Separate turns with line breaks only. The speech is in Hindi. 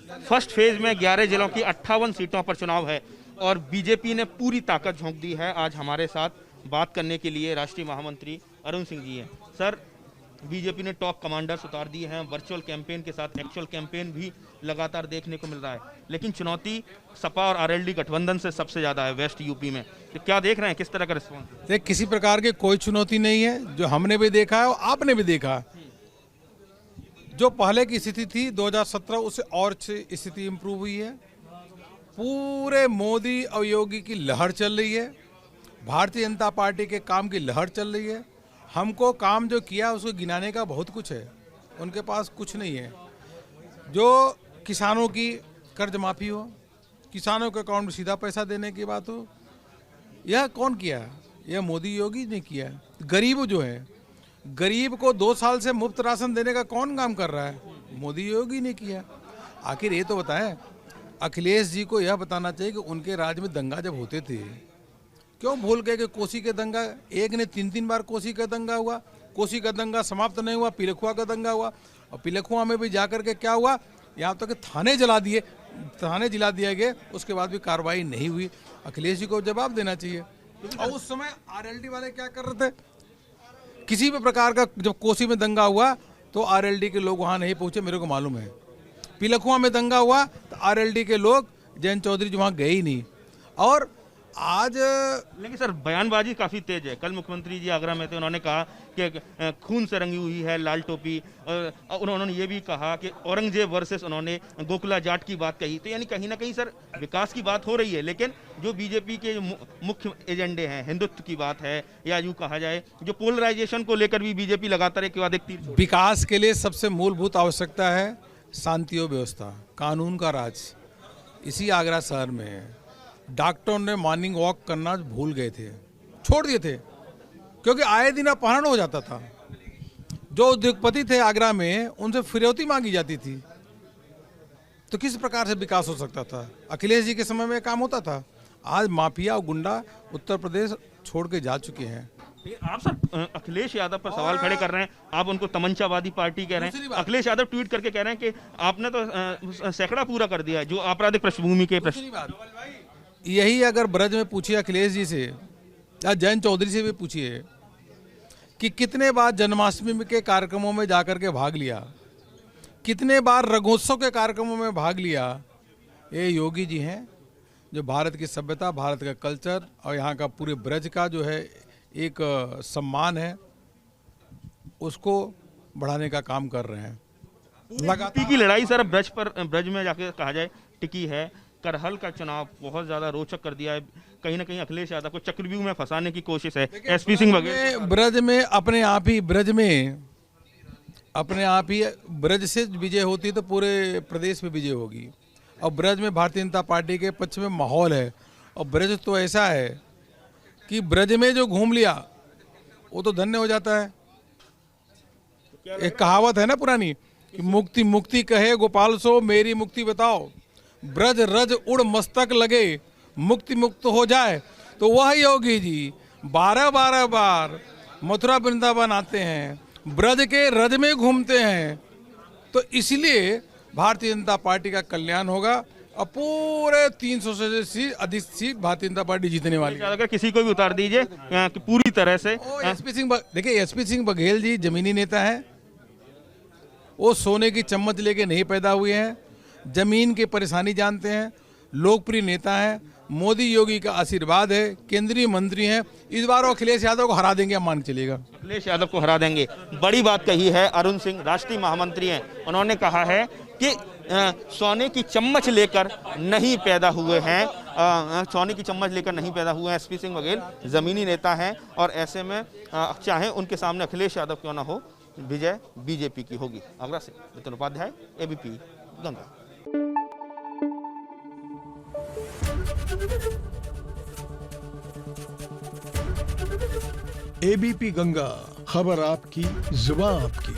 फर्स्ट फेज में 11 जिलों की 58 सीटों पर चुनाव है और बीजेपी ने पूरी ताकत झोंक दी है। आज हमारे साथ बात करने के लिए राष्ट्रीय महामंत्री अरुण सिंह जी हैं। सर, बीजेपी ने टॉप कमांडर्स उतार दिए हैं, वर्चुअल कैंपेन के साथ एक्चुअल कैंपेन भी लगातार देखने को मिल रहा है, लेकिन चुनौती सपा और आरएलडी गठबंधन से सबसे ज्यादा है वेस्ट यूपी में। तो क्या देख रहे हैं, किस तरह का रिस्पॉन्स?
देख, किसी प्रकार की कोई चुनौती नहीं है, जो हमने भी देखा है और आपने भी देखा। जो पहले की स्थिति थी 2017 उससे और स्थिति इंप्रूव हुई है। पूरे मोदी और योगी की लहर चल रही है, भारतीय जनता पार्टी के काम की लहर चल रही है। हमको काम जो किया उसको गिनाने का बहुत कुछ है, उनके पास कुछ नहीं है। जो किसानों की कर्ज माफ़ी हो, किसानों के अकाउंट में सीधा पैसा देने की बात हो, यह कौन किया? यह मोदी योगी ने किया। गरीब जो है, गरीब को 2 साल से मुफ्त राशन देने का कौन काम कर रहा है? मोदी योगी ने किया। आखिर ये तो बताएं, अखिलेश जी को यह बताना चाहिए कि उनके राज्य में दंगा जब होते थे, क्यों भूल गए कि कोसी के दंगा, एक ने 3 बार कोसी का दंगा हुआ, कोसी का दंगा समाप्त नहीं हुआ, पिलखुआ का दंगा हुआ, और पिलखुआ में भी जाकर के क्या हुआ, यहाँ तक तो थाने जला दिए गए, उसके बाद भी कार्रवाई नहीं हुई। अखिलेश जी को जवाब देना चाहिए। और उस समय आरएलडी वाले क्या कर रहे थे? किसी भी प्रकार का जब कोसी में दंगा हुआ तो आरएलडी के लोग वहाँ नहीं पहुँचे, मेरे को मालूम है। पिलखुआ में दंगा हुआ तो आरएलडी के लोग, जयंत चौधरी जी वहाँ गए ही नहीं। और आज
लेकिन सर, बयानबाजी काफी तेज है। कल मुख्यमंत्री जी आगरा में थे, उन्होंने कहा कि खून से रंगी हुई है लाल टोपी, और उन्होंने ये भी कहा कि औरंगजेब वर्सेस, उन्होंने गोकुला जाट की बात कही। तो यानी कहीं ना कहीं सर विकास की बात हो रही है, लेकिन जो बीजेपी के मुख्य एजेंडे हैं, हिंदुत्व की बात है, या यूँ कहा जाए जो पोलराइजेशन को लेकर भी बीजेपी लगातार एक बाद एक तीर।
विकास के लिए सबसे मूलभूत आवश्यकता है शांति और व्यवस्था, कानून का राज। इसी आगरा शहर में डॉक्टरों ने मॉर्निंग वॉक करना भूल गए थे, छोड़ दिए थे, क्योंकि आए दिन अपहरण हो जाता था। जो उद्योगपति थे आगरा में, उनसे फिरौती मांगी जाती थी। तो किस प्रकार से विकास हो सकता था? अखिलेश जी के समय में काम होता था। आज माफिया और गुंडा उत्तर प्रदेश छोड़ के जा चुके हैं।
आप सर अखिलेश यादव पर सवाल खड़े कर रहे हैं, आप उनको तमंचावादी पार्टी कह रहे हैं। अखिलेश यादव ट्वीट करके कह रहे हैं कि आपने तो सैकड़ा पूरा कर दिया है जो आपराधिक पृष्ठभूमि के प्रश्न।
यही अगर ब्रज में पूछिए अखिलेश जी से या जयंत चौधरी से भी पूछिए कि कितने बार जन्माष्टमी के कार्यक्रमों में जाकर के भाग लिया, कितने बार रंगोत्सव के कार्यक्रमों में भाग लिया। ये योगी जी हैं जो भारत की सभ्यता, भारत का कल्चर और यहाँ का पूरे ब्रज का जो है एक सम्मान है, उसको बढ़ाने का काम कर रहे हैं।
लगातार की लड़ाई सर ब्रज में जाके कहा जाए टिकी है। करहल का चुनाव बहुत ज्यादा रोचक कर दिया है। कहीं ना कहीं अखिलेश यादव को चक्रव्यूह में फंसाने की कोशिश है। एसपी सिंह वगैरह
ब्रज में अपने आप ही ब्रज से विजय होती तो पूरे प्रदेश में विजय होगी। और ब्रज में भारतीय जनता पार्टी के पक्ष में माहौल है। और ब्रज तो ऐसा है कि ब्रज में जो घूम लिया वो तो धन्य हो जाता है। एक कहावत है ना पुरानी कि मुक्ति मुक्ति कहे गोपाल सो, मेरी मुक्ति बताओ। ब्रज रज उड़ मस्तक लगे, मुक्ति मुक्त हो जाए। तो वह योगी जी 12 बार मथुरा वृंदावन आते हैं, ब्रज के रज में घूमते हैं। तो इसलिए भारतीय जनता पार्टी का कल्याण होगा और पूरे 300 से अधिक सीट भारतीय जनता पार्टी जीतने वाली है।
अगर किसी को भी उतार दीजिए कि पूरी तरह से।
एसपी सिंह, देखिए एसपी सिंह बघेल जी जमीनी नेता हैं, वो सोने की चम्मच लेके नहीं पैदा हुए हैं, जमीन की परेशानी जानते हैं, लोकप्रिय नेता हैं, मोदी योगी का आशीर्वाद है, केंद्रीय मंत्री हैं। इस बार अखिलेश यादव को हरा देंगे, मान चलेगा।
अखिलेश यादव को हरा देंगे, बड़ी बात कही है अरुण सिंह, राष्ट्रीय महामंत्री हैं। उन्होंने कहा है कि सोने की चम्मच लेकर नहीं पैदा हुए हैं, सोने की चम्मच लेकर नहीं पैदा हुए हैं। एसपी सिंह बघेल जमीनी नेता हैं और ऐसे में चाहे उनके सामने अखिलेश यादव क्यों ना हो, विजय बीजेपी की होगी। आगरा से नितिन उपाध्याय, एबीपी गंगा।
एबीपी गंगा, खबर आपकी, जुबान आपकी।